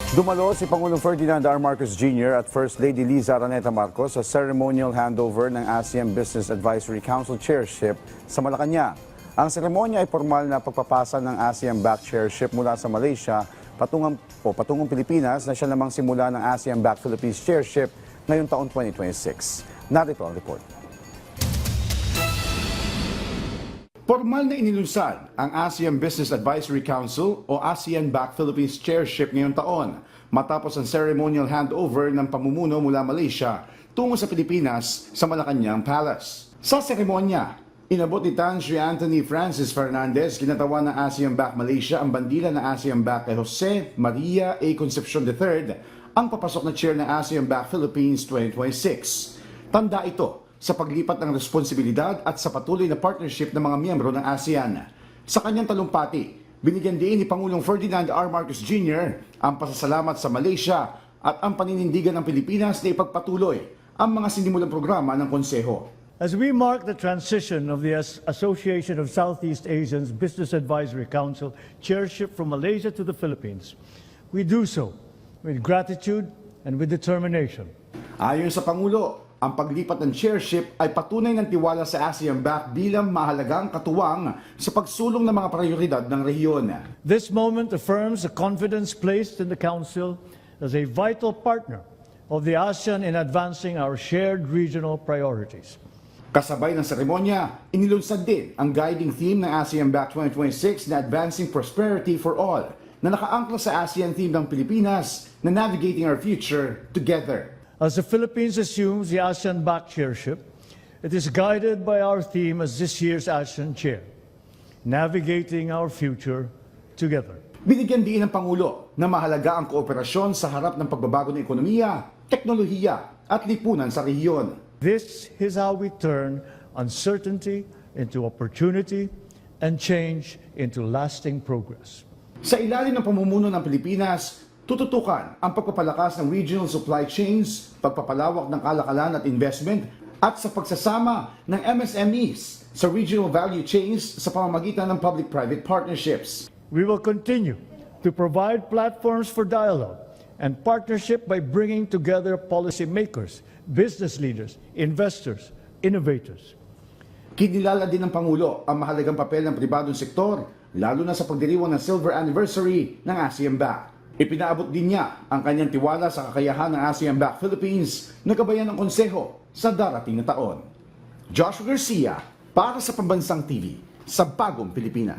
Dumalo si Pangulong Ferdinand R. Marcos Jr. at First Lady Liza Araneta Marcos sa ceremonial handover ng ASEAN Business Advisory Council Chairship sa Malacanang. Ang seremonya ay formal na pagpapasa ng ASEAN-backed chairship mula sa Malaysia patungong Pilipinas na siya namang simula ng ASEAN-backed Philippines Chairship ngayong taon 2026. Narito ang report. Formal na inilunsad ang ASEAN Business Advisory Council o ASEAN-backed Philippines Chairship ngayong taon matapos ang ceremonial handover ng pamumuno mula Malaysia tungo sa Pilipinas sa Malacanang Palace. Sa seremonya, inabot ni Tan Sri Anthony Francis Fernandez, kinatawan ng ASEAN-backed Malaysia ang bandila ng ASEAN-backed kay Jose Maria A. Concepcion III, ang papasok na chair ng ASEAN-backed Philippines 2026. Tanda ito sa paglipat ng responsibilidad at sa patuloy na partnership ng mga miyembro ng ASEAN. Sa kanyang talumpati, binigyan din ni Pangulong Ferdinand R. Marcos Jr. ang pasasalamat sa Malaysia at ang paninindigan ng Pilipinas na ipagpatuloy ang mga sinimulang programa ng Konseho. As we mark the transition of the Association of Southeast Asians Business Advisory Council chairship from Malaysia to the Philippines, we do so with gratitude and with determination. Ayon sa Pangulo, ang paglipat ng chairship ay patunay ng tiwala sa ASEAN-backed bilang mahalagang katuwang sa pagsulong ng mga prioridad ng rehiyon. This moment affirms the confidence placed in the Council as a vital partner of the ASEAN in advancing our shared regional priorities. Kasabay ng seremonya, inilunsad din ang guiding theme ng ASEAN-backed 2026 na Advancing Prosperity for All na nakaangkla sa ASEAN theme ng Pilipinas na Navigating Our Future Together. As the Philippines assumes the ASEAN-backed chairship, it is guided by our theme as this year's ASEAN Chair, Navigating Our Future Together. Binigyan din ng Pangulo na mahalaga ang kooperasyon sa harap ng pagbabago ng ekonomiya, teknolohiya at lipunan sa rehiyon. This is how we turn uncertainty into opportunity and change into lasting progress. Sa ilalim ng pamumuno ng Pilipinas, tututukan ang pagpapalakas ng regional supply chains, pagpapalawak ng kalakalan at investment, at sa pagsasama ng MSMEs sa regional value chains sa pamamagitan ng public-private partnerships. We will continue to provide platforms for dialogue and partnership by bringing together policymakers, business leaders, investors, innovators. Kinilala din ng Pangulo ang mahalagang papel ng pribadong sektor, lalo na sa pagdiriwang ng silver anniversary ng ASEAN-backed. Ipinaabot din niya ang kanyang tiwala sa kakayahan ng ASEAN-backed Philippines na gabayan ng Konseho sa darating na taon. Joshua Garcia para sa Pambansang TV sa Bagong Pilipinas.